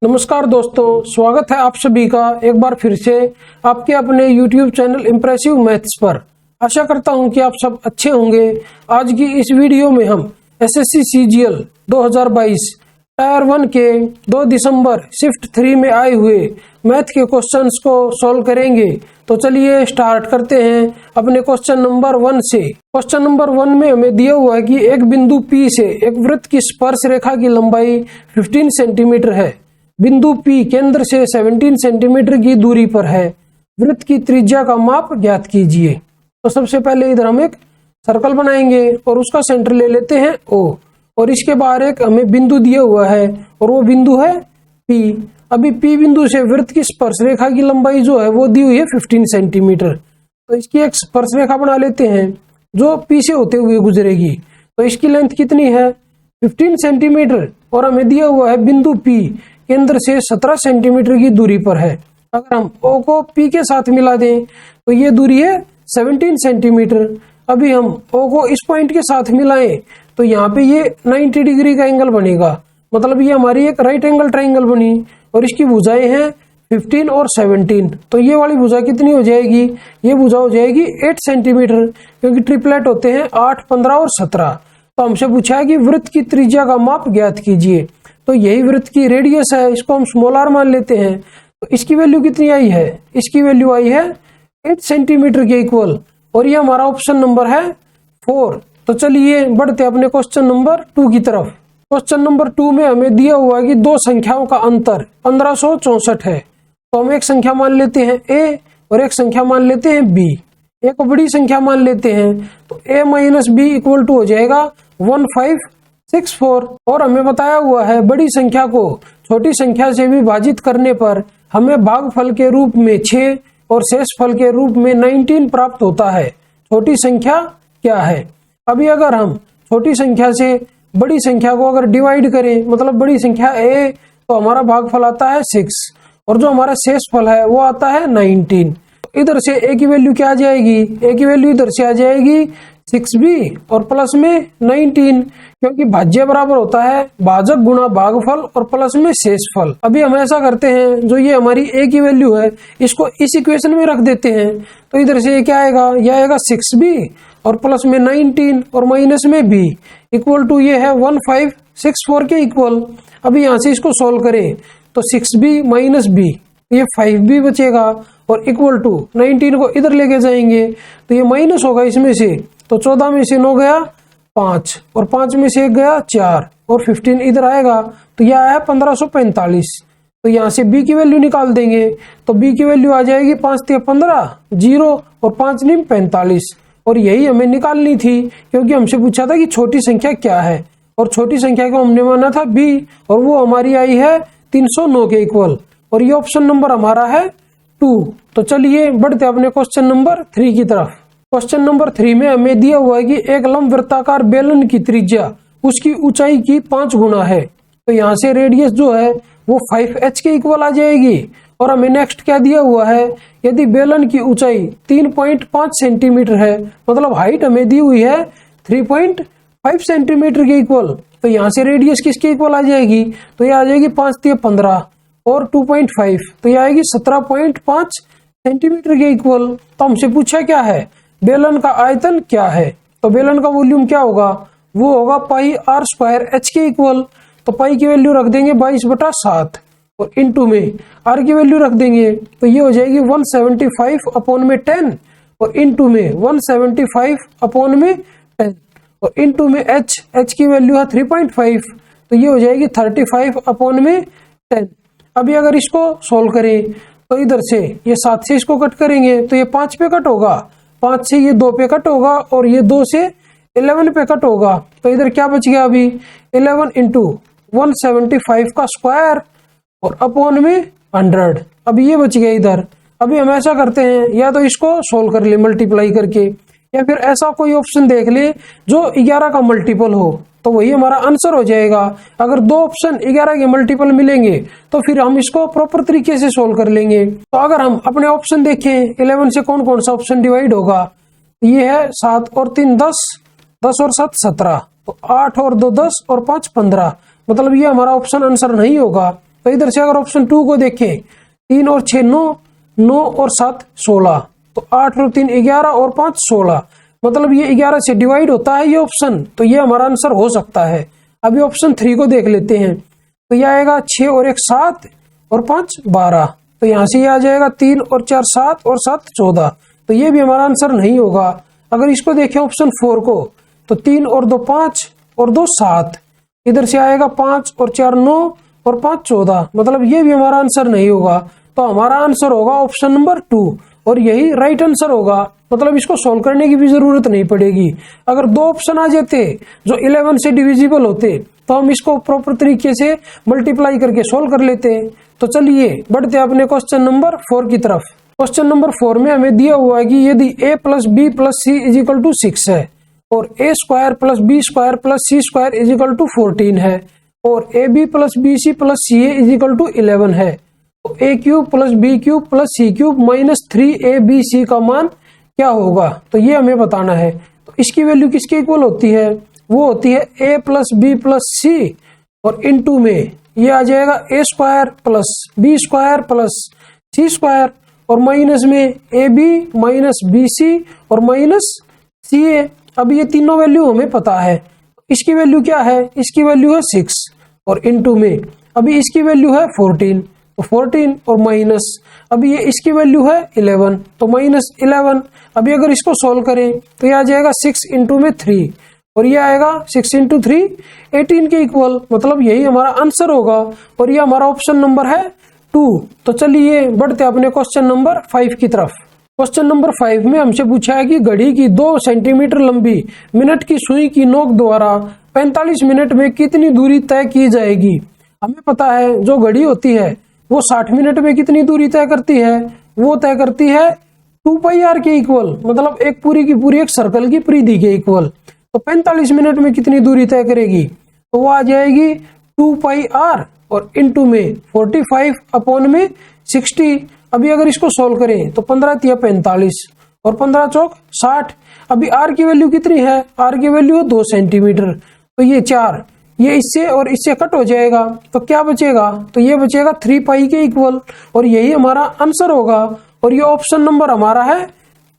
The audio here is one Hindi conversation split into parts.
नमस्कार दोस्तों, स्वागत है आप सभी का एक बार फिर से आपके अपने YouTube चैनल इम्प्रेसिव मैथ्स पर। आशा करता हूं कि आप सब अच्छे होंगे। आज की इस वीडियो में हम SSC CGL 2022 टायर 1 के 2 दिसंबर शिफ्ट 3 में आए हुए मैथ के क्वेश्चंस को सॉल्व करेंगे। तो चलिए स्टार्ट करते हैं अपने क्वेश्चन नंबर 1 से। क्वेश्चन नंबर 1 में हमें दिया हुआ है कि एक बिंदु P से एक वृत्त की स्पर्श रेखा की लंबाई 15 सेंटीमीटर है। बिंदु P केंद्र से 17 सेंटीमीटर की दूरी पर है। वृत्त की त्रिज्या का माप ज्ञात कीजिए। तो सबसे पहले इधर हम एक सर्कल बनाएंगे और उसका सेंटर ले लेते हैं O, और इसके बाहर एक हमें बिंदु दिया हुआ है और वो बिंदु है P। अभी P बिंदु से वृत्त की स्पर्श रेखा की लंबाई जो है वो दी हुई है 15 सेंटीमीटर। तो इसकी एक स्पर्श रेखा बना लेते हैं जो P से होते हुए गुजरेगी। तो इसकी लेंथ कितनी है? 15 सेंटीमीटर, और हमें दिया हुआ है बिंदु P केंद्र से 17 सेंटीमीटर की दूरी पर है। अगर हम O को P के साथ मिला दें तो ये दूरी है 17 सेंटीमीटर। अभी हम O को इस पॉइंट के साथ मिलाएं तो यहाँ पे ये 90 डिग्री का एंगल बनेगा, मतलब ये हमारी एक राइट एंगल ट्राइंगल बनी और इसकी भुजाएं हैं 15 और 17। तो ये वाली भुजा कितनी हो जाएगी? ये भुजा हो जाएगी 8 सेंटीमीटर, क्योंकि ट्रिपलेट होते हैं 8, 15 और 17। तो हमसे पूछा है कि वृत्त की त्रिज्या का माप ज्ञात कीजिए। तो यही वृत्त की रेडियस है, इसको हम स्मॉल r मान लेते हैं। तो इसकी वैल्यू कितनी आई है? इसकी वैल्यू आई है 8 सेंटीमीटर के इक्वल, और ये हमारा ऑप्शन नंबर है 4। तो चलिए बढ़ते अपने क्वेश्चन नंबर 2 की तरफ। क्वेश्चन नंबर 2 में हमें दिया हुआ है कि दो संख्याओं का अंतर 1564 है। तो हम एक संख्या मान लेते हैं A और एक संख्या मान लेते हैं B। एक बड़ी संख्या मान लेते हैं तो A minus B equal to हो जाएगा 1564। और हमें बताया हुआ है बड़ी संख्या को छोटी संख्या से विभाजित करने पर हमें भागफल के रूप में 6 और शेषफल के रूप में 19 प्राप्त होता है। छोटी संख्या क्या है? अभी अगर हम छोटी संख्या से बड़ी संख्या को अगर डिवाइड करें, मतलब बड़ी संख्या A, तो हमारा भागफल आता है 6 और जो हमारा शेषफल है वो आता है 19। इधर से A की वैल्यू क्या आ जाएगी? A की वैल्यू इधर से आ जाएगी 6B और प्लस में 19, क्योंकि भाज्य बराबर होता है भाजक गुणा भागफल और प्लस में शेषफल। अभी हम ऐसा करते हैं, जो ये हमारी A की वैल्यू है इसको इस इक्वेशन में रख देते हैं। तो इधर से ये क्या आएगा? ये आएगा 6B और प्लस में 19 और माइनस में B इक्वल टू ये है 1564 के इक्वल। अभी यहाँ से इसको सोल्व करें तो 6B माइनस B, ये 5B बचेगा और इक्वल टू 19 को इधर लेके जाएंगे तो ये माइनस होगा इसमें से। तो 14 में से 9 गया 5 और 5 में से 1 गया 4 और 15 इधर आएगा तो यह आया 1545। तो यहाँ से B की वैल्यू निकाल देंगे तो B की वैल्यू आ जाएगी 5 × 15 0 और 5 × 45। और यही हमें निकालनी थी, क्योंकि हमसे पूछा था कि छोटी संख्या क्या है, और छोटी संख्या को हमने माना था B और वो हमारी आई है 309 के इक्वल, और ये ऑप्शन नंबर हमारा है 2। तो चलिए बढ़ते अपने क्वेश्चन नंबर 3 की तरफ। क्वेश्चन नंबर 3 में हमें दिया हुआ है कि एक लंबवृत्ताकार बेलन की त्रिज्या उसकी ऊंचाई की 5 गुना है। तो यहाँ से रेडियस जो है वो 5h के इक्वल आ जाएगी। और हमें नेक्स्ट क्या दिया हुआ है? यदि बेलन की ऊंचाई 3.5 सेंटीमीटर है, मतलब हाइट हमें दी हुई है 3.5 सेंटीमीटर के इक्वल, तो यहाँ से रेडियस किसके इक्वल आ जाएगी? तो ये आ जाएगी 5 × 15 और 2.5, तो ये आएगी 17.5 सेंटीमीटर के इक्वल। तो हमसे पूछा क्या है? बेलन का आयतन क्या है? तो बेलन का वॉल्यूम क्या होगा? वो होगा पाई r² h के इक्वल। तो पाई की वैल्यू रख देंगे 22/7 और इनटू में r की वैल्यू रख देंगे तो ये हो जाएगी 175/10 और इनटू में 175/10 और इनटू में h की वैल्यू है 3.5, तो ये हो जाएगी 35/10। अभी अगर इसको सोल्व करें तो इधर से ये 7 से इसको कट करेंगे तो ये 5 पे कट होगा, 5 से ये 2 पे कट होगा और ये 2 से 11 पे कट होगा। तो इधर क्या बच गया? अभी 11 × 175 का स्क्वायर और अपॉन में 100। अब ये बच गया इधर। अभी हम ऐसा करते हैं, या तो इसको सोल्व कर ले मल्टीप्लाई करके, या फिर ऐसा कोई ऑप्शन देख ले जो 11 का मल्टीपल हो, तो वही हमारा आंसर हो जाएगा। अगर दो ऑप्शन 11 के मल्टीपल मिलेंगे तो फिर हम इसको प्रॉपर तरीके से सोल्व कर लेंगे। तो अगर हम अपने ऑप्शन देखें 11 से कौन कौन सा ऑप्शन डिवाइड होगा? ये है 7 और 3 10, 10 और 7 17, तो 8 और 2 10 और 5 15, मतलब ये हमारा ऑप्शन आंसर नहीं होगा। तो इधर से अगर ऑप्शन 2 को देखें, 3 और 6 9, 9 और 7 16, तो 8 और 3 11 और 5 16, मतलब ये 11 से डिवाइड होता है ये ऑप्शन, तो ये हमारा आंसर हो सकता है। अभी ऑप्शन 3 को देख लेते हैं, तो यह आएगा 6 और 1 7 और 5 12, तो यहां से ये आ जाएगा 3 और 4 7 और 7 14, तो ये भी हमारा आंसर नहीं होगा। अगर इसको देखें ऑप्शन 4 को, तो 3 और 2 5 और 2 7, इधर से आएगा 5 और 4 9 और 5 14, मतलब ये भी हमारा आंसर नहीं होगा। तो हमारा आंसर होगा ऑप्शन नंबर 2, और यही राइट आंसर होगा, मतलब इसको सोल्व करने की भी जरूरत नहीं पड़ेगी। अगर 2 ऑप्शन आ जाते जो 11 से डिविजिबल होते, तो हम इसको प्रॉपर तरीके से मल्टीप्लाई करके सोल्व कर लेते। तो चलिए बढ़ते अपने क्वेश्चन नंबर 4 की तरफ। क्वेश्चन नंबर 4 में हमें दिया हुआ है कि यदि a plus B plus C is equal to 6 है, और a square plus B square plus C square is equal to 14 है, और A B plus B C plus C A is equal to 11 है, तो A cube plus B cube plus C cube minus 3ab का मान क्या होगा, तो ये हमें बताना है। तो इसकी वैल्यू किसके इक्वल होती है, वो होती है a plus B plus C, और इनटू में ये आ जाएगा a square plus B square plus C square, और माइनस में A B minus B C और माइनस सी ए। अब ये तीनों वैल्यू हमें पता है, इसकी वैल्यू क्या है, इसकी वैल्यू है 6, और इनटू में अभी इसकी वैल्यू है 14, तो 14 और माइनस अभी ये इसकी वैल्यू है 11, तो माइनस 11। अभी अगर इसको सोल्व करें तो ये आ जाएगा 6 इंटू में 3, और ये आएगा 6 इंटू 3 18 के इक्वल, मतलब यही हमारा आंसर होगा, और ये हमारा ऑप्शन नंबर है 2। तो चलिए बढ़ते अपने क्वेश्चन नंबर 5 की तरफ। क्वेश्चन नंबर 5 में हमसे पूछा है कि घड़ी की 2 सेंटीमीटर लंबी मिनट की सुई की नोक द्वारा 45 मिनट में कितनी दूरी तय की जाएगी। हमें पता है जो घड़ी होती है वो 60 मिनट में कितनी दूरी तय करती है, वो तय करती है 2 पाई आर के इक्वल, मतलब एक पूरी की पूरी एक सर्कल की परिधि के इक्वल। तो 45 मिनट में कितनी दूरी तय करेगी, तो वो आ जाएगी 2 पाई आर और इनटू में 45 अपॉन में 60। अभी अगर इसको सोल्व करें तो 15 तिया 45 और 15 चौक 60। अभी आर की वैल्यू कितनी है, आर की वैल्यू 2 सेंटीमीटर, तो ये 4, ये इससे और इससे कट हो जाएगा, तो क्या बचेगा, तो ये बचेगा 3 पाई के इक्वल, और यही हमारा आंसर होगा, और ये ऑप्शन नंबर हमारा है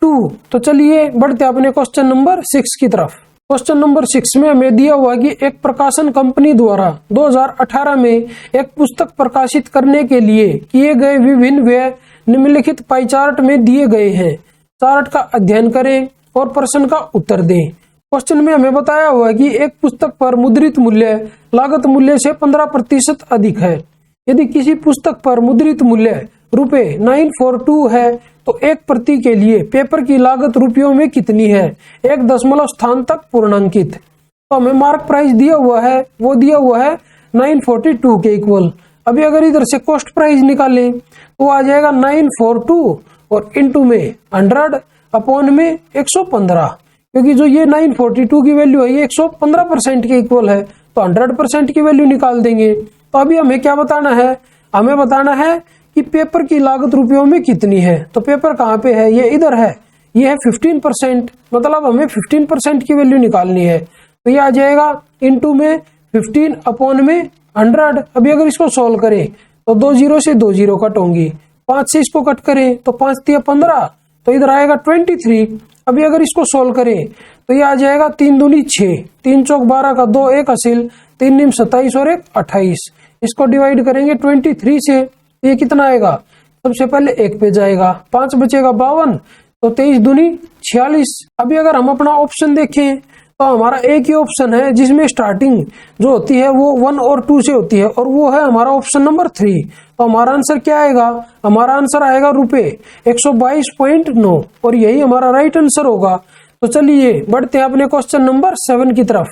2। तो चलिए बढ़ते अपने क्वेश्चन नंबर 6 की तरफ। क्वेश्चन नंबर 6 में हमें दिया हुआ कि एक प्रकाशन कंपनी द्वारा 2018 में एक पुस्तक प्रकाशित करने के लिए किए गए विभिन्न व्यय निम्नलिखित पाई चार्ट में दिए गए हैं। चार्ट का अध्ययन करें और प्रश्न का उत्तर दें। क्वेश्चन में हमें बताया हुआ है कि एक पुस्तक पर मुद्रित मूल्य लागत मूल्य से 15% अधिक है। यदि किसी पुस्तक पर मुद्रित मूल्य ₹942 है, तो एक प्रति के लिए पेपर की लागत रुपयों में कितनी है, 1 दशमलव स्थान तक पूर्णांकित। तो हमें मार्क प्राइस दिया हुआ है, वो दिया हुआ है 942 के इक्वल। अभी अगर इधर से कॉस्ट प्राइस निकालें तो आ जाएगा 942 और इनटू में 100 अपॉन में 115, क्योंकि जो ये 942 की वैल्यू है ये 115% के इक्वल है, तो 100% की वैल्यू निकाल देंगे। तो अभी हमें क्या बताना है, हमें बताना है कि पेपर की लागत रुपयों में कितनी है। तो पेपर कहाँ पे है, ये इधर है, ये है 15%, मतलब हमें 15% की वैल्यू निकालनी है। तो ये आ जाएगा इनटू में 15 अपॉन में 100। अभी अगर इसको सोल्व करें तो 2 0 से 2 0 कट होंगी, 5 से इसको कट करें तो 5 तिया 15, तो इधर आएगा 23। अभी अगर इसको सोल्व करें तो ये आ जाएगा 3 दूनी 6, 3 चौक 12 का 2 1 हासिल, 3 नीम 27 और 1 28। इसको डिवाइड करेंगे 23 से, ये कितना आएगा, सबसे पहले 1 पे जाएगा, 5 बचेगा 52, तो 23 दूनी 46। अभी अगर हम अपना ऑप्शन देखें तो हमारा एक ही ऑप्शन है जिसमें स्टार्टिंग जो होती है वो 1 और 2 से होती है, और वो है हमारा ऑप्शन नंबर 3। तो हमारा आंसर क्या आएगा, हमारा आंसर आएगा ₹122.9, और यही हमारा राइट आंसर होगा। तो चलिए बढ़ते हैं अपने क्वेश्चन नंबर 7 की तरफ।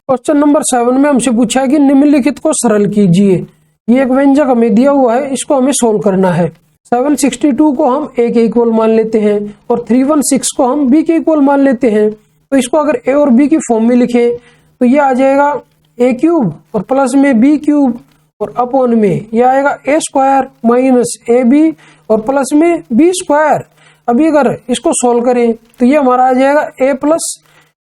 क्वेश्चन नंबर 7 में हमसे पूछा है कि निम्नलिखित को सरल कीजिए। ये एक व्यंजक हमें दिया हुआ है, इसको हमें सोल्व करना है। 762 को हम a के इक्वल मान लेते हैं और 316 को हम b के इक्वल मान लेते हैं। तो इसको अगर a और b की फॉर्म में लिखे तो ये आ जाएगा a क्यूब और प्लस में b क्यूब और अपॉन में ये आएगा a स्क्वायर माइनस ab और प्लस में b स्क्वायर। अभी अगर इसको सोल्व करें तो ये हमारा आ जाएगा a प्लस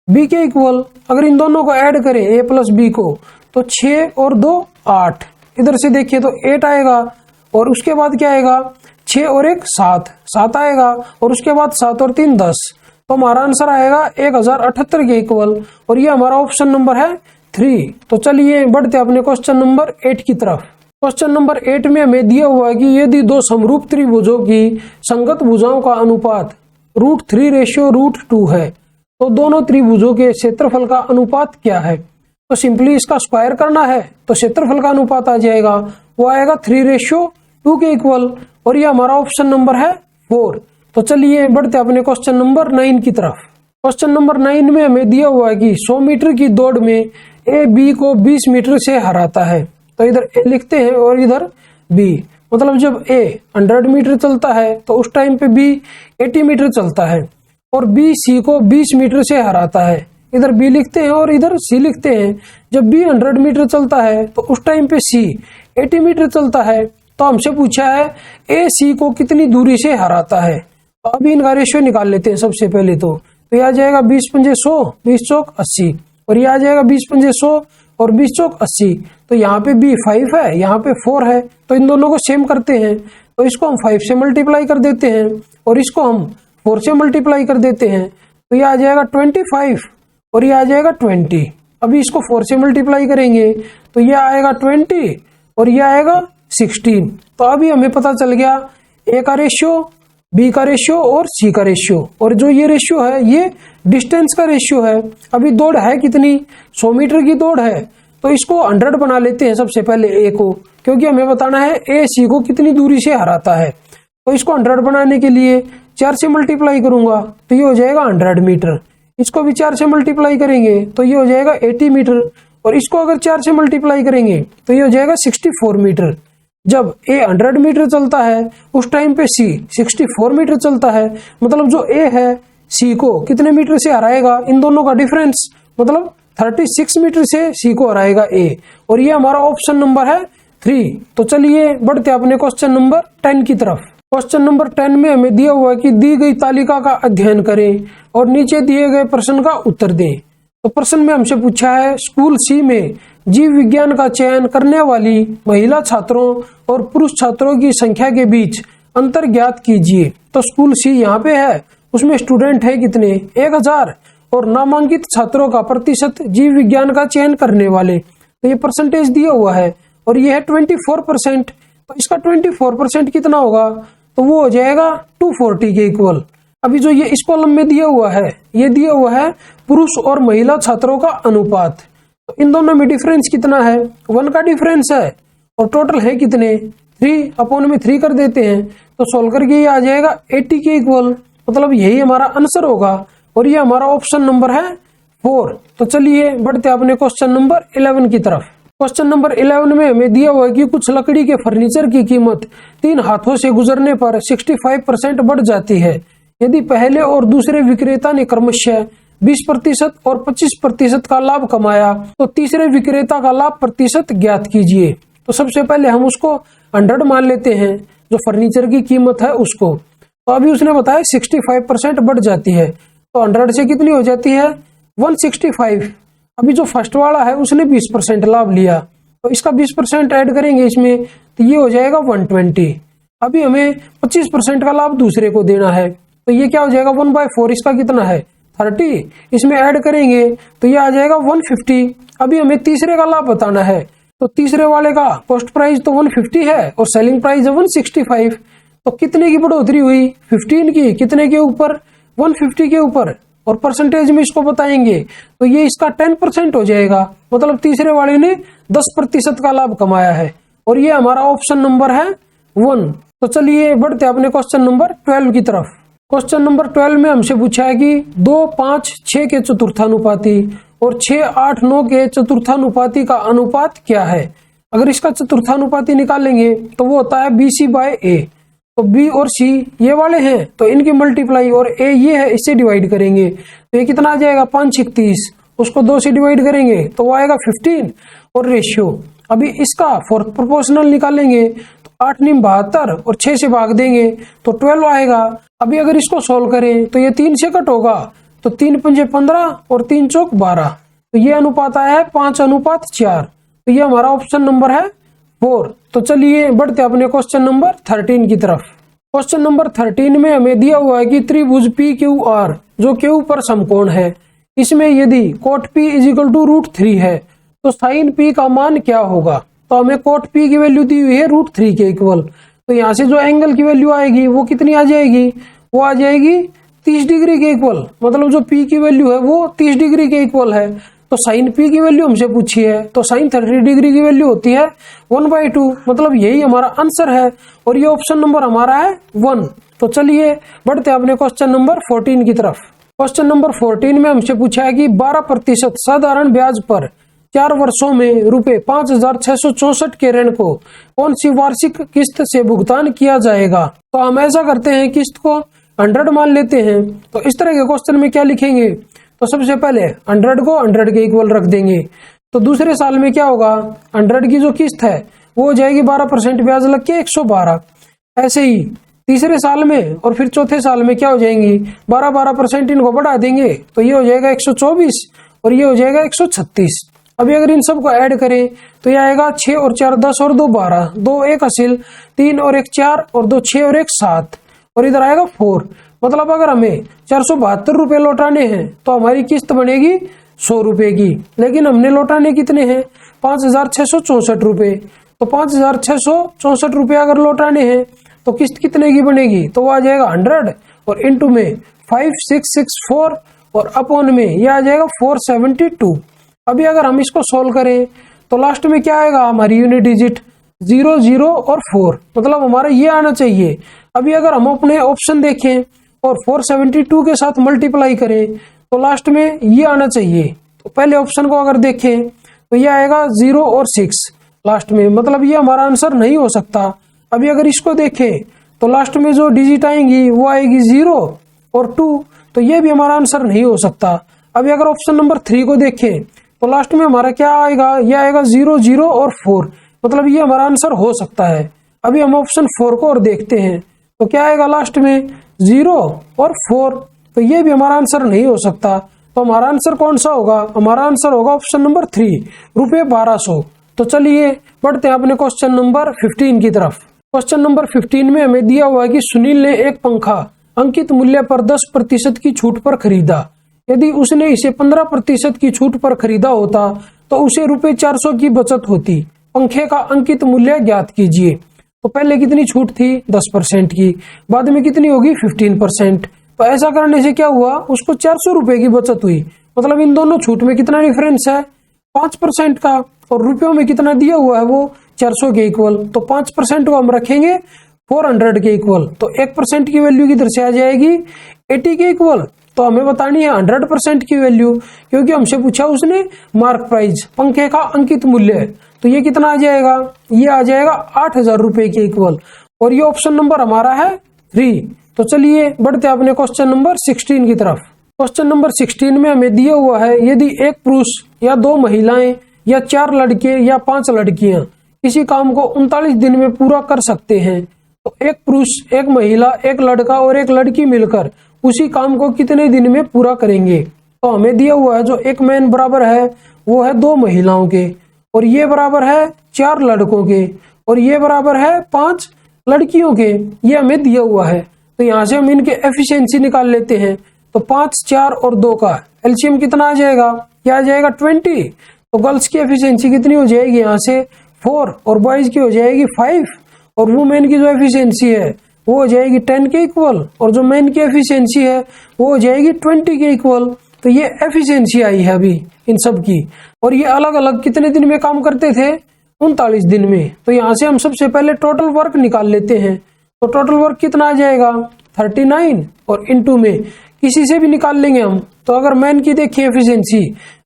b के इक्वल। अगर इन दोनों को ऐड करें a प्लस b को तो 6 और 2 8, इधर से देखिए तो 8 आएगा, और उसके बाद क्या आएगा 6 और 1 7 आएगा, और उसके बाद 7 और 3 10। तो हमारा आंसर आएगा 1078 के इक्वल, और ये हमारा ऑप्शन नंबर है 3। तो चलिए बढ़ते अपने क्वेश्चन नंबर 8 की तरफ। क्वेश्चन नंबर 8 में हमें दिया हुआ है कि यदि दो समरूप त्रिभुजों की संगत भुजाओं का अनुपात √3:√2 है तो दोनों त्रिभुजों के क्षेत्रफल का अनुपात क्या है। तो सिंपली इसका स्क्वायर करना है, तो क्षेत्रफल का अनुपात आ जाएगा, वो आएगा 3:2 के इक्वल, और ये हमारा ऑप्शन नंबर है 4। तो चलिए बढ़ते अपने क्वेश्चन नंबर 9 की तरफ। क्वेश्चन नंबर 9 में हमें दिया हुआ है कि 100 मीटर की दौड़ में ए बी को 20 मीटर से हराता है। तो इधर ए लिखते हैं और इधर बी, मतलब जब ए 100 मीटर चलता है तो उस टाइम पे बी 80 मीटर चलता है, और बी सी को 20 मीटर से हराता है। इधर बी लिखते हैं और इधर सी लिखते हैं। जब बी 100 मीटर चलता है तो उस टाइम पे सी 80 मीटर चलता है। तो हमसे पूछा है ए सी को कितनी दूरी से हराता है। तो अभी इनका रेशियो निकाल लेते हैं सबसे पहले। तो ये आ जाएगा 20 पंजे 100, 20 चौक 80, और ये आ जाएगा 20 पंजे 100 और 20 चौक 80। तो यहाँ पे बी 5 है, यहाँ पे 4 है, तो इन दोनों को सेम करते हैं। तो इसको हम 5 से मल्टीप्लाई कर देते हैं और इसको हम 4 से मल्टीप्लाई कर देते हैं। तो ये आ जाएगा 25 और ये आ जाएगा 20। अभी इसको 4 से मल्टीप्लाई करेंगे तो ये आएगा 20 और ये आएगा 16। तो अभी हमें पता चल गया ए का रेशियो, बी का रेशियो और सी का रेशियो, और जो ये रेशियो है ये डिस्टेंस का रेशियो है। अभी दौड़ है कितनी, 100 मीटर की दौड़ है, तो इसको 100 बना लेते हैं सबसे पहले ए को, क्योंकि हमें बताना है ए सी को कितनी दूरी से हराता है। तो इसको 100 बनाने के लिए 4 से मल्टीप्लाई करूंगा तो ये हो जाएगा 100 मीटर। इसको भी 4 से मल्टीप्लाई करेंगे तो ये हो जाएगा 80 मीटर, और इसको अगर 4 से मल्टीप्लाई करेंगे तो ये हो जाएगा 64 मीटर। जब ए 100 मीटर चलता है उस टाइम पे सी 64 मीटर चलता है, मतलब जो ए है सी को कितने मीटर से हराएगा, इन दोनों का डिफरेंस मतलब 36 मीटर से सी को हराएगा ए, और ये हमारा ऑप्शन नंबर है 3। तो चलिए बढ़ते अपने क्वेश्चन नंबर 10 की तरफ। क्वेश्चन नंबर 10 में हमें दिया हुआ है कि दी गई तालिका का अध्ययन करें और नीचे दिए गए प्रश्न का उत्तर दें। तो प्रश्न में हमसे पूछा है स्कूल सी में जीव विज्ञान का चयन करने वाली महिला छात्रों और पुरुष छात्रों की संख्या के बीच अंतर ज्ञात कीजिए। तो स्कूल सी यहाँ पे है, उसमें स्टूडेंट है कितने 1000, और नामांकित छात्रों का प्रतिशत जीव विज्ञान का चयन करने वाले, तो ये परसेंटेज दिया हुआ है और ये है 24%। तो इसका 24% कितना होगा, तो वो हो जाएगा 240 के इक्वल। अभी जो ये इस कॉलम में दिया हुआ है ये दिया हुआ है पुरुष और महिला छात्रों का अनुपात। तो इन दोनों में डिफरेंस कितना है, 1 का डिफरेंस है, और टोटल है कितने 3/3 कर देते हैं। तो सोल्व करके ये आ जाएगा 80 के इक्वल, मतलब यही हमारा आंसर होगा, और ये हमारा ऑप्शन नंबर है 4। तो चलिए बढ़ते अपने क्वेश्चन नंबर 11 की तरफ। क्वेश्चन नंबर 11 में हमें दिया हुआ है कि कुछ लकड़ी के फर्नीचर की कीमत 3 हाथों से गुजरने पर 65% बढ़ जाती है। यदि पहले और दूसरे विक्रेता ने क्रमशः 20% और 25% का लाभ कमाया तो तीसरे विक्रेता का लाभ प्रतिशत ज्ञात कीजिए। तो सबसे पहले हम उसको 100 मान लेते हैं, जो फर्नीचर की कीमत है उसको। तो अभी उसने बताया 65% बढ़ जाती है, तो 100 से कितनी हो जाती है 165। अभी जो फर्स्ट वाला है उसने 20% लाभ लिया, तो इसका 20% ऐड करेंगे इसमें तो ये हो जाएगा 120। अभी हमें 25% का लाभ दूसरे को देना है, तो ये क्या हो जाएगा 1/4, इसका कितना है 30, इसमें ऐड करेंगे तो ये आ जाएगा 150। अभी हमें तीसरे का लाभ बताना है, तो तीसरे वाले का कॉस्ट प्राइस तो 150 है और सेलिंग प्राइस है 165। तो कितने की बढ़ोतरी हुई 15 की, कितने के ऊपर 150 के ऊपर, और परसेंटेज में इसको बताएंगे तो ये इसका 10% हो जाएगा, मतलब तीसरे वाले ने 10% का लाभ कमाया है, और ये हमारा ऑप्शन नंबर है 1। तो चलिए बढ़ते अपने क्वेश्चन नंबर 12 की तरफ। क्वेश्चन नंबर 12 में हमसे पूछा है कि 2, 5, 6 के चतुर्थानुपाती और 6, 8, 9 के चतुर्थानुपाती का अनुपात क्या है। अगर इसका चतुर्थानुपाती निकालेंगे तो वो होता है BC/A। तो B और C ये वाले हैं तो इनकी मल्टीप्लाई, और A ये है इससे डिवाइड करेंगे तो ये कितना आ जाएगा 5/36, उसको 2 से डिवाइड करेंगे तो वो आएगा 15। और रेशियो अभी इसका फोर्थ प्रोपोर्शनल निकालेंगे तो 8 9 72 और 6 से भाग देंगे तो 12 आएगा। अभी अगर इसको सोल्व करें तो ये 3 से कट होगा, तो 3 पंजे 15 और 3 चौक 12, तो ये अनुपात आया है 5/4। तो ये हमारा ऑप्शन नंबर है 4। तो चलिए बढ़ते अपने क्वेश्चन नंबर 13 की तरफ। क्वेश्चन नंबर 13 में हमें दिया हुआ है कि त्रिभुज PQR जो Q पर समकोण है, इसमें यदि कोट P इजिकल टू √3 है तो साइन P का मान क्या होगा। तो हमें कोट P की वैल्यू दी हुई है √3 के इक्वल। तो यहाँ से जो एंगल की वैल्यू आएगी वो कितनी आ जाएगी, वो आ जाएगी 30 डिग्री के इक्वल। मतलब जो P की वैल्यू है वो 30 डिग्री के इक्वल है। तो साइन P की वैल्यू हमसे पूछी है, तो साइन 30 डिग्री की वैल्यू होती है 1/2। मतलब यही हमारा आंसर है और ये ऑप्शन नंबर हमारा है 1। तो चलिए बढ़ते अपने क्वेश्चन नंबर 14 की तरफ। क्वेश्चन नंबर 14 में हमसे पूछा है कि 12% साधारण ब्याज पर 4 वर्षों में ₹5,664 के ऋण को कौन सी वार्षिक किस्त से भुगतान किया जाएगा। तो हम ऐसा करते हैं, किस्त को 100 मान लेते हैं। तो इस तरह के क्वेश्चन में क्या लिखेंगे, तो सबसे पहले 100 को 100 के इक्वल रख देंगे। तो दूसरे साल में क्या होगा, 100 की जो किस्त है वो हो जाएगी 12% ब्याज लग के 112। ऐसे ही तीसरे साल में और फिर चौथे साल में क्या हो जाएंगी, 12% इनको बढ़ा देंगे तो ये हो जाएगा 124 और ये हो जाएगा 136। अभी अगर इन सबको ऐड करें तो ये आएगा 6 और 4 10 और 2 12, 2 1 हासिल, 3 और 1 4 और 2 6 और 1 7 और इधर आएगा 4। मतलब अगर हमें 472 रुपए लौटाने हैं तो हमारी किस्त बनेगी 100 रुपए की, लेकिन हमने लौटाने कितने हैं 5,664 रुपए। तो 5,664 रुपए अगर लौटाने हैं तो किस्त कितने की बनेगी, तो वो आ जाएगा 100 और इंटू में 5664 और अपॉन में ये आ जाएगा 472। अभी अगर हम इसको सोल्व करें तो लास्ट में क्या आएगा, हमारी यूनिट डिजिट 0 0 और 4। मतलब हमारा ये आना चाहिए। अभी अगर हम अपने ऑप्शन देखें और 472 के साथ मल्टीप्लाई करें तो लास्ट में ये आना चाहिए। तो पहले ऑप्शन को अगर देखें तो ये आएगा 0 और 6 लास्ट में, मतलब ये हमारा आंसर नहीं हो सकता। अभी अगर इसको देखें तो लास्ट में जो डिजिट आएंगी वो आएगी 0 और 2, तो ये भी हमारा आंसर नहीं हो सकता। अभी अगर ऑप्शन नंबर 3 को देखें तो लास्ट में हमारा क्या आएगा, ये आएगा 0 0 और 4, मतलब ये हमारा आंसर हो सकता है। अभी हम ऑप्शन 4 को और देखते हैं तो क्या आएगा लास्ट में 0 और 4, तो ये भी हमारा आंसर नहीं हो सकता। तो हमारा आंसर कौन सा होगा, हमारा आंसर होगा ऑप्शन नंबर 3 ₹1200। तो चलिए बढ़ते हैं अपने क्वेश्चन नंबर 15 की तरफ। क्वेश्चन नंबर 15 में हमें दिया हुआ है कि सुनील ने एक पंखा अंकित मूल्य पर 10% की छूट पर खरीदा। यदि उसने इसे 15% की छूट पर खरीदा होता तो उसे ₹400 की बचत होती। पंखे का अंकित मूल्य ज्ञात कीजिए। तो पहले कितनी छूट थी 10% की, बाद में कितनी होगी 15%। तो ऐसा करने से क्या हुआ, उसको 400 रुपए की बचत हुई। मतलब इन दोनों छूट में कितना डिफरेंस है 5% का, और रुपयों में कितना दिया हुआ है वो 400 के इक्वल। तो 5% को हम रखेंगे 400 के इक्वल। तो 1% की वैल्यू किधर से आ जाएगी 80 के इक्वल। तो हमें बतानी है 100% की वैल्यू, क्योंकि हमसे पूछा उसने मार्क प्राइस पंखे का अंकित मूल्य। तो ये कितना आ जाएगा, ये आ जाएगा 8,000 रुपए के इक्वल, और ये ऑप्शन नंबर हमारा है 3। तो चलिए बढ़ते अपने क्वेश्चन नंबर 16 की तरफ। क्वेश्चन नंबर 16 में हमें दिया हुआ है यदि एक पुरुष या 2 महिलाएं या 4 लड़के या 5 लड़कियां किसी काम को 39 दिन में पूरा कर सकते हैं तो एक पुरुष, एक महिला, एक लड़का और एक लड़की मिलकर उसी काम को कितने दिन में पूरा करेंगे। तो हमें दिया हुआ है जो एक मैन बराबर है वो है 2 महिलाओं के, और ये बराबर है 4 लड़कों के, और ये बराबर है 5 लड़कियों के। ये हमें दिया हुआ है। तो यहाँ से हम इनके एफिशिएंसी निकाल लेते हैं। तो 5, 4 और 2 का एलसीएम कितना आ जाएगा, क्या आ जाएगा 20। तो गर्ल्स की एफिशिएंसी कितनी हो जाएगी यहाँ से 4, और बॉयज की हो जाएगी 5, और वुमेन की जो एफिशिएंसी है वो हो जाएगी 10 के इक्वल, और जो मैन की एफिशिएंसी है वो हो जाएगी 20 के इक्वल। तो ये एफिशिएंसी आई है अभी इन सब की, और ये अलग अलग कितने दिन में काम करते थे 39 दिन में। तो यहाँ से हम सबसे पहले टोटल वर्क निकाल लेते हैं। तो टोटल वर्क कितना आ जाएगा 39, और इनटू में किसी से भी निकाल लेंगे हम। तो अगर मैन की देखिए एफिशिएंसी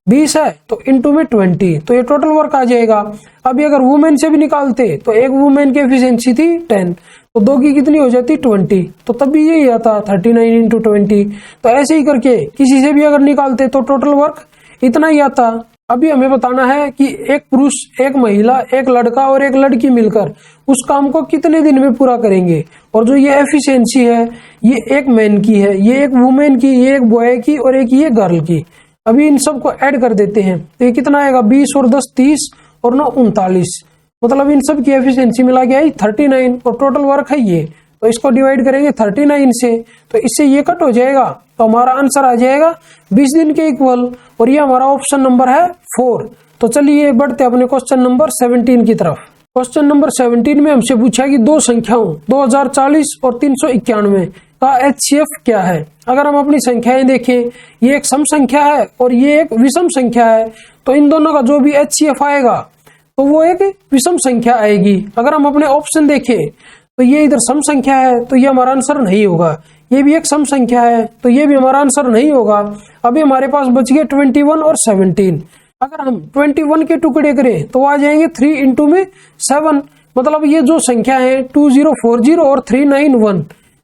20 है तो इनटू में 20, तो ये टोटल वर्क आ जाएगा। अभी अगर वुमेन से भी निकालते तो एक वुमेन की एफिशिएंसी थी 10, तो 2 की कितनी हो जाती 20, तो तब भी यही आता 39 इंटू 20। तो ऐसे ही करके किसी से भी अगर निकालते तो टोटल वर्क इतना ही आता। अभी हमें बताना है कि एक पुरुष, एक महिला, एक लड़का और एक लड़की मिलकर उस काम को कितने दिन में पूरा करेंगे। और जो ये एफिशिएंसी है ये एक मैन की है, ये एक वुमेन की, ये एक बॉय की और एक ये गर्ल की। अभी इन सबको ऐड कर देते हैं तो ये कितना आएगा 20 और 10 30 और 9 39। मतलब इन सब की एफिशिएंसी मिला के आई 39 और टोटल वर्क है ये, तो इसको डिवाइड करेंगे 39 से, तो इससे ये कट हो जाएगा, तो हमारा आंसर आ जाएगा 20 दिन के इक्वल, और ये हमारा ऑप्शन नंबर है 4। तो चलिए बढ़ते अपने क्वेश्चन नंबर 17 की तरफ। क्वेश्चन नंबर 17 में हमसे पूछा कि दो संख्याओं 2040 और 391 का HCF क्या है। अगर हम अपनी संख्याएं देखें, ये एक सम संख्या है और ये एक विषम संख्या है, तो इन दोनों का जो भी HCF आएगा तो वो एक विषम संख्या आएगी। अगर हम अपने ऑप्शन देखें तो ये इधर सम संख्या है, तो ये हमारा आंसर नहीं होगा। ये भी एक सम संख्या है, तो ये भी हमारा आंसर नहीं होगा। अभी हमारे पास बच गए 21 और 17। अगर हम 21 के टुकड़े करें तो आ जाएंगे 3 इंटू में 7, मतलब ये जो संख्या है 2040 और 391,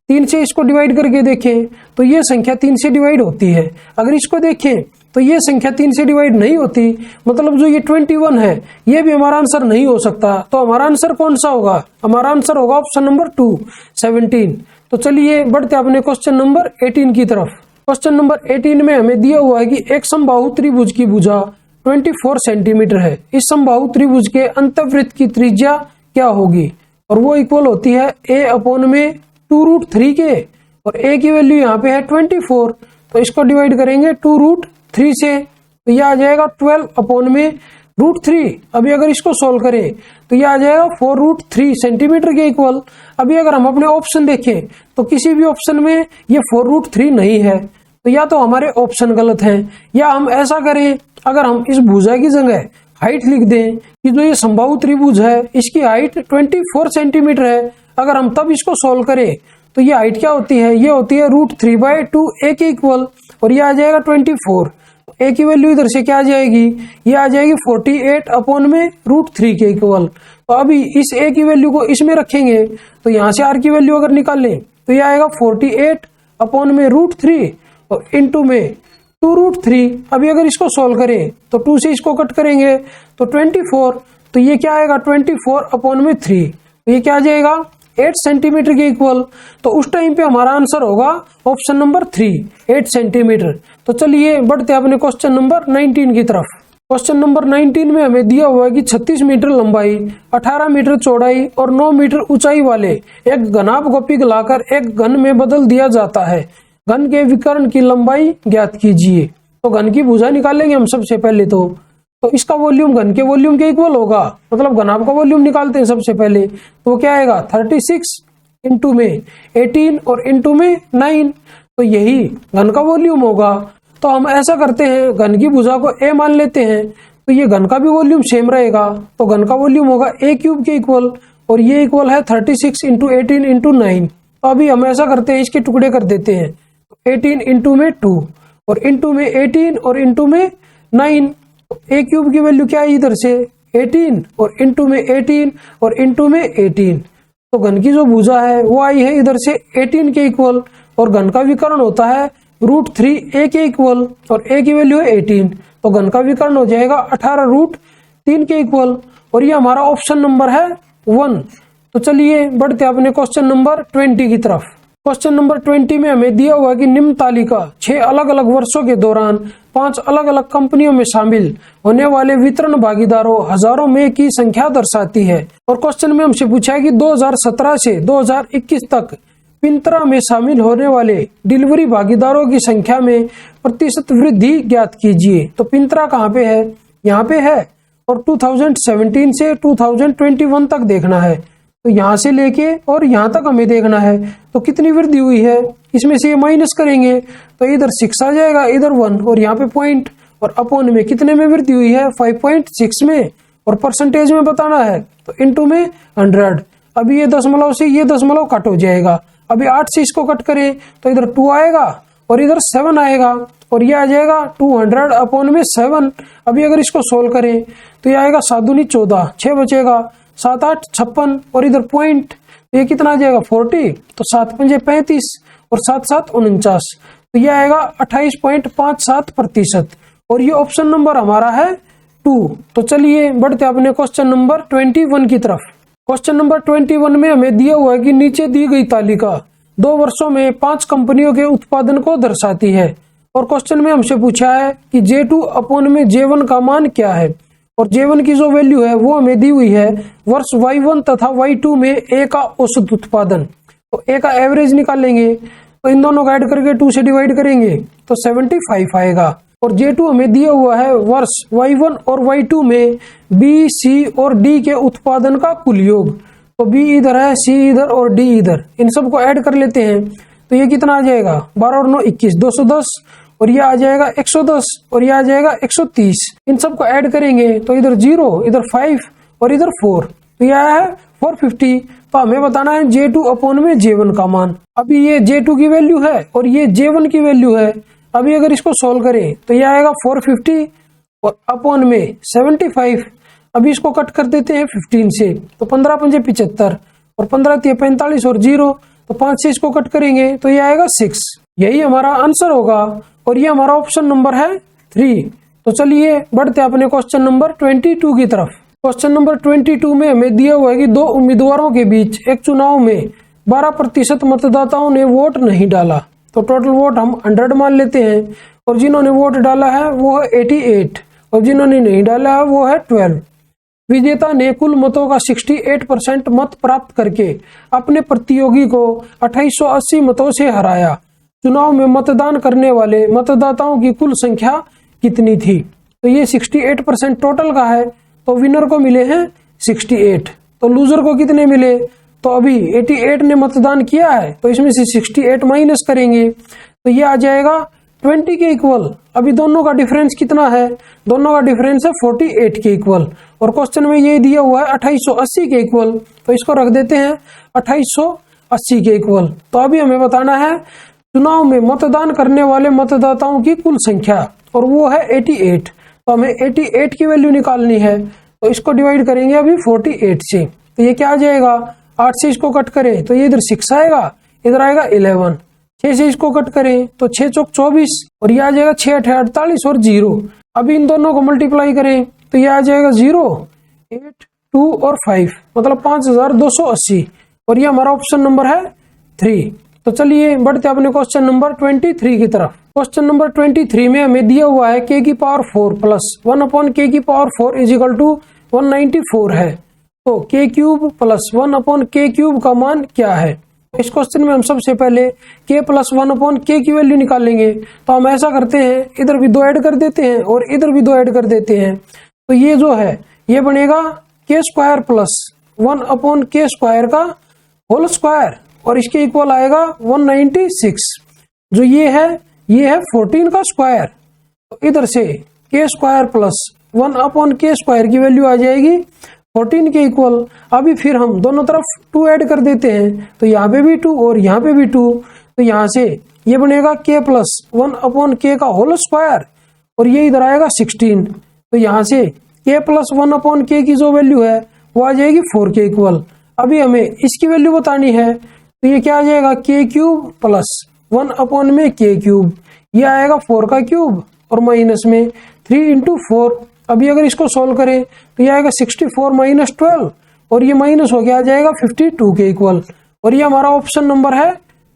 3 से इसको डिवाइड करके देखें तो ये संख्या 3 से डिवाइड होती है। अगर इसको देखें तो ये संख्या 3 से डिवाइड नहीं होती, मतलब जो ये 21 है ये भी हमारा आंसर नहीं हो सकता। तो हमारा आंसर कौन सा होगा? हमारा आंसर होगा ऑप्शन नंबर 2, 17। तो चलिए बढ़ते अपने क्वेश्चन नंबर 18 की तरफ। क्वेश्चन नंबर 18 में हमें दिया हुआ है कि एक समबाहु त्रिभुज की भुजा 24 सेंटीमीटर है। इस समबाहु त्रिभुज के अंतःवृत्त की त्रिज्या क्या होगी? और वो इक्वल होती है a/2√3 के, और a की वैल्यू यहाँ पे है 24, तो इसको डिवाइड करेंगे 2√3 से, तो यह आ जाएगा 12/√3। अभी अगर इसको सोल्व करें तो यह आ जाएगा 4√3 सेंटीमीटर के इक्वल। अभी अगर हम अपने ऑप्शन देखें तो किसी भी ऑप्शन में ये 4√3 नहीं है, तो या तो हमारे ऑप्शन गलत हैं, या हम ऐसा करें, अगर हम इस भुजा की जगह हाइट लिख दें कि जो ये समबाहु त्रिभुज है इसकी हाइट 24 सेंटीमीटर है, अगर हम तब इसको सोल्व करें तो ये हाइट क्या होती है? ये होती है √3/2 a के इक्वल, और ये आ जाएगा 24। a की वैल्यू इधर से क्या आ जाएगी? ये आ जाएगी 48/√3 के इक्वल। तो अभी इस a की वैल्यू को इसमें रखेंगे, तो यहाँ से r की वैल्यू अगर निकालें तो ये आएगा 48/√3 और इंटू में 2√3। अभी अगर इसको सोल्व करें तो 2 से इसको कट करेंगे तो 24, तो ये क्या आएगा 24/3, तो ये क्या आ जाएगा 8 सेंटीमीटर के इक्वल। तो उस टाइम पे हमारा आंसर होगा ऑप्शन नंबर 3, 8 सेंटीमीटर। तो चलिए बढ़ते अपने क्वेश्चन नंबर 19 की तरफ। क्वेश्चन नंबर 19 में हमें दिया हुआ है कि 36 मीटर लंबाई, 18 मीटर चौड़ाई और 9 मीटर ऊंचाई वाले एक घनाभ को पिघलाकर एक घन में बदल दिया जाता है। घन के विकर्ण की लंबाई ज्ञात कीजिए। तो घन की भुजा निकालेंगे हम सबसे पहले, तो इसका वॉल्यूम घन के वॉल्यूम के इक्वल होगा, मतलब घनाभ का वॉल्यूम निकालते हैं सबसे पहले, तो क्या आएगा 36 इंटू में 18 और इंटू में 9, तो यही घन का वॉल्यूम होगा। तो हम ऐसा करते हैं, घन की भुजा को a मान लेते हैं, तो ये घन का भी वॉल्यूम सेम रहेगा, तो घन का वॉल्यूम होगा a³ के इक्वल, और ये इक्वल है 36 इंटू 18 इंटू 9। तो अभी हम ऐसा करते हैं, इसके टुकड़े कर देते हैं, 18 इंटू में 2 और इंटू में 18 और इंटू में 9। a³ की वैल्यू क्या है इधर से 18 और इंटू में 18 और इंटू में 18, तो घन की जो भुजा है वो आई है इधर से 18 के इक्वल, और घन का विकर्ण होता है √3a के इक्वल, और a की वैल्यू है 18, तो घन का विकर्ण हो जाएगा 18√3 के इक्वल, और ये हमारा ऑप्शन नंबर है 1। तो चलिए बढ़ते अपने क्वेश्चन नंबर 20 की तरफ। क्वेश्चन नंबर 20 में हमें दिया हुआ है कि निम्न तालिका 6 अलग अलग वर्षों के दौरान 5 अलग अलग कंपनियों में शामिल होने वाले वितरण भागीदारों हजारों में की संख्या दर्शाती है। और क्वेश्चन में हमसे पूछा है कि 2017 से 2021 तक पिंत्रा में शामिल होने वाले डिलीवरी भागीदारों की संख्या में प्रतिशत वृद्धि ज्ञात कीजिए। तो पिंत्रा कहाँ पे है? यहाँ पे है, और 2017 से 2021 तक देखना है, तो यहाँ से लेके और यहाँ तक हमें देखना है, तो कितनी वृद्धि हुई है, इसमें से ये माइनस करेंगे तो इधर 6 आ जाएगा, इधर 1, और यहाँ पे पॉइंट, और अपॉन में कितने में वृद्धि हुई है 5.6 में, और परसेंटेज में बताना है तो इंटू में 100। अभी ये दशमलव से ये दशमलव कट हो जाएगा, अभी 8 से इसको कट करें तो इधर 2 आएगा और इधर 7 आएगा, और ये आ जाएगा 200 अपॉन में 7। अभी अगर इसको सोल्व करें तो ये आएगा 7 दूनी 14, 6 बचेगा, 7 8 56, और इधर पॉइंट, ये कितना आ जाएगा 40, तो 7 पंजे 35 और 7 7 49, तो ये आएगा 28.57%, और ये ऑप्शन नंबर हमारा है 2। तो चलिए बढ़ते अपने क्वेश्चन नंबर 21 की तरफ। क्वेश्चन नंबर 21 में हमें दिया हुआ है कि नीचे दी गई तालिका 2 वर्षों में 5 कंपनियों के उत्पादन को दर्शाती है। और क्वेश्चन में हमसे पूछा है कि J2 अपॉन में J1 का मान क्या है। और J1 की जो वैल्यू है वो हमें दी हुई है वर्ष Y1 तथा Y2 में A का औसत उत्पादन। तो A का एवरेज निकालेंगे, तो इन दोनों को ऐड करके 2 से डिवाइड करेंगे तो 75 आएगा। और J2 हमें दिया हुआ है वर्ष Y1 और Y2 में B, C और D के उत्पादन का कुल योग। तो B इधर है, C इधर और D इधर, इन सबको ऐड कर लेते हैं तो ये कितना आ जाएगा 12 और 9 21, 210, और ये आ जाएगा 110 और ये आ जाएगा 130। इन सबको ऐड करेंगे तो इधर 0, इधर 5 और इधर 4, तो यह है 450। तो हमें बताना है J2 अपॉन में J1 का मान। अभी ये J2 की वैल्यू है और ये J1 की वैल्यू है। अभी अगर इसको सोल्व करें तो ये आएगा 450 और अपॉन में 75। अभी इसको कट कर देते हैं 15 से, तो 15 पंजे 75 और 15 तिया 45 और 0, तो 5 से इसको कट करेंगे तो ये आएगा 6। यही हमारा आंसर होगा और ये हमारा ऑप्शन नंबर है 3। तो चलिए बढ़ते अपने क्वेश्चन नंबर 22 की तरफ। क्वेश्चन नंबर 22 में हमें दिया हुआ है कि दो उम्मीदवारों के बीच एक चुनाव में 12% मतदाताओं ने वोट नहीं डाला, तो टोटल वोट हम 100 मान लेते हैं, और जिन्होंने वोट डाला है वो है 88 और जिन्होंने नहीं डाला है वो है 12। विजेता ने कुल मतों का 68% मत प्राप्त करके अपने प्रतियोगी को 2880 मतों से हराया। चुनाव में मतदान करने वाले मतदाताओं की कुल संख्या कितनी थी? तो ये 68% टोटल का है, तो विनर को मिले हैं 68, तो लूजर को कितने मिले? तो अभी 88 ने मतदान किया है तो इसमें से 68 माइनस करेंगे तो ये आ जाएगा 20 के इक्वल। अभी दोनों का डिफरेंस कितना है? दोनों का डिफरेंस है 48 के इक्वल, और क्वेश्चन में ये दिया हुआ है 2880 के इक्वल, तो इसको रख देते हैं 2880 के इक्वल। तो अभी हमें बताना है चुनाव में मतदान करने वाले मतदाताओं की कुल संख्या, और वो है 88। तो हमें 88 की वैल्यू निकालनी है, तो इसको डिवाइड करेंगे अभी 48 से, तो ये क्या आ जाएगा 8 से इसको कट करें तो ये इधर 6 आएगा, इधर आएगा 11। 6 से इसको कट करें तो 6 चौक 24 और ये आ जाएगा 6 8 48 और 0। अभी इन दोनों को मल्टीप्लाई करें तो ये आ जाएगा 0 8 2 और 5, मतलब 5280, और ये हमारा ऑप्शन नंबर है 3। तो चलिए बढ़ते अपने क्वेश्चन नंबर 23 की तरफ। क्वेश्चन नंबर 23 में हमें दिया हुआ है k की पावर 4 प्लस 1 अपॉन k की पावर 4 इज इक्वल टू 194 है। तो k cube plus 1 upon k cube का मान क्या है? इस क्वेश्चन में हम सबसे पहले k प्लस 1 अपॉन k की वैल्यू निकालेंगे। तो हम ऐसा करते हैं, इधर भी 2 ऐड कर देते हैं और इधर भी 2 ऐड कर देते हैं, तो ये जो है ये बनेगा k square plus 1 upon k square का होल स्क्वायर, और इसके इक्वल आएगा 196। जो ये है 14 का स्क्वायर, तो इधर से k square plus 1 upon k square की वैल्यू आ जाएगी 14 के इक्वल। अभी फिर हम दोनों तरफ 2 ऐड कर देते हैं, तो यहाँ पे भी 2 और यहाँ पे भी 2, तो यहाँ से ये बनेगा k प्लस 1 अपॉन k का होल स्क्वायर, और ये इधर आएगा 16। तो यहाँ से k प्लस 1 अपॉन k की जो वैल्यू है वो आ जाएगी 4 के इक्वल। अभी हमें इसकी वैल्यू बतानी है, तो ये क्या आ जाएगा k क्यूब प्लस 1 अपॉन में k क्यूब, ये आएगा 4 का क्यूब और माइनस में 3 इंटू 4। अभी अगर इसको सोल्व करें तो ये आएगा 64 माइनस 12, और ये माइनस हो गया आ जाएगा 52 के इक्वल, और ये हमारा ऑप्शन नंबर है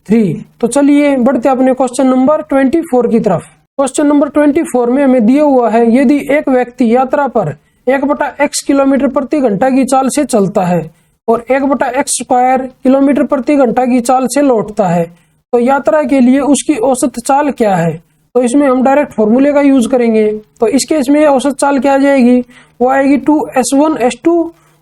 3। तो चलिए बढ़ते अपने क्वेश्चन नंबर 24 की तरफ। क्वेश्चन नंबर 24 में हमें दिया हुआ है यदि एक व्यक्ति यात्रा पर 1/x किलोमीटर प्रति घंटा की चाल से चलता है और 1/x स्क्वायर किलोमीटर प्रति घंटा की चाल से लौटता है, तो यात्रा के लिए उसकी औसत चाल क्या है? तो इसमें हम डायरेक्ट फॉर्मूले का यूज करेंगे। तो इस केस में औसत चाल क्या आ जाएगी? वो आएगी 2s1 s2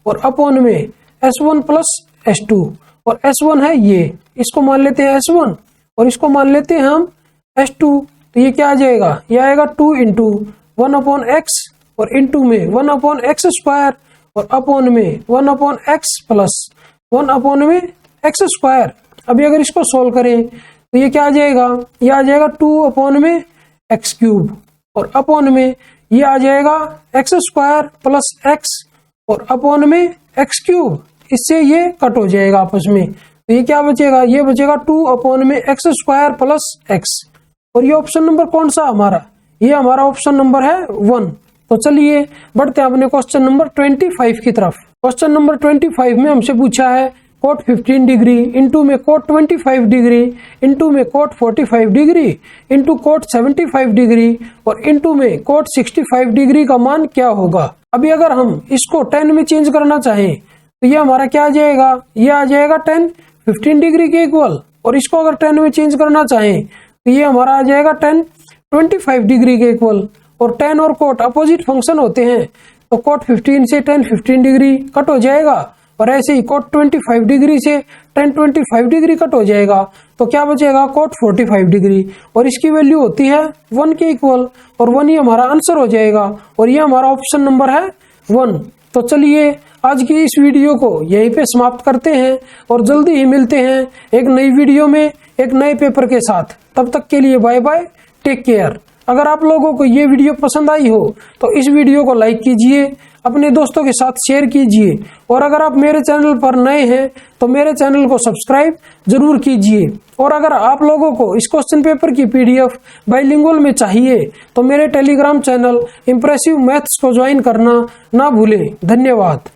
और अपॉन में s1 प्लस s2, और s1 है ये, इसको मान लेते हैं s1 और इसको मान लेते हैं हम s2। तो ये क्या आ जाएगा? ये आएगा 2 इंटू 1 अपॉन x और इंटू में 1 अपॉन x स्क्वायर और अपॉन में 1 अपॉन x प्लस 1 अपॉन में x स्क्वायर। अभी अगर इसको सोल्व करें तो ये क्या आ जाएगा? ये आ जाएगा 2 अपॉन में x क्यूब और अपॉन में ये आ जाएगा x स्क्वायर प्लस x और अपॉन में x क्यूब। इससे ये कट हो जाएगा आपस में, तो ये क्या बचेगा? ये बचेगा 2 अपॉन में x स्क्वायर प्लस x। और ये ऑप्शन नंबर कौन सा हमारा? ये हमारा ऑप्शन नंबर है 1। तो चलिए बढ़ते हैं अपने क्वेश्चन नंबर 25 की तरफ। क्वेश्चन नंबर 25 में हमसे पूछा है कोट 15 डिग्री, इंटू में कोट 25 डिग्री, इंटू में cot 45 degree, into cot 75 degree और इंटू में कोट 65 डिग्री का मान क्या होगा। अभी अगर हम इसको 10 में चेंज करना चाहें तो ये हमारा क्या आ जाएगा, ये आ जाएगा 10 15 डिग्री के इक्वल। और इसको अगर 10 में चेंज करना चाहें तो ये हमारा आ जाएगा 10 25 डिग्री के इक्वल। और 10 और कोट अपोजिट फंक्शन होते हैं तो कोट 15 से 10 15 डिग्री कट हो जाएगा और ऐसे ही कोट 25 डिग्री से 10 25 डिग्री कट हो जाएगा तो क्या बचेगा, कोट 45 डिग्री और इसकी वैल्यू होती है 1 के इक्वल और 1 ही हमारा आंसर हो जाएगा और ये हमारा ऑप्शन नंबर है 1। तो चलिए आज की इस वीडियो को यहीं पे समाप्त करते हैं और जल्दी ही मिलते हैं एक नई वीडियो में एक नए पेपर के साथ। तब तक के लिए बाय बाय, टेक केयर। अगर आप लोगों को ये वीडियो पसंद आई हो तो इस वीडियो को लाइक कीजिए, अपने दोस्तों के साथ शेयर कीजिए और अगर आप मेरे चैनल पर नए हैं तो मेरे चैनल को सब्सक्राइब जरूर कीजिए। और अगर आप लोगों को इस क्वेश्चन पेपर की पीडीएफ बाइलिंगुअल में चाहिए तो मेरे टेलीग्राम चैनल इम्प्रेसिव मैथ्स को ज्वाइन करना ना भूलें। धन्यवाद।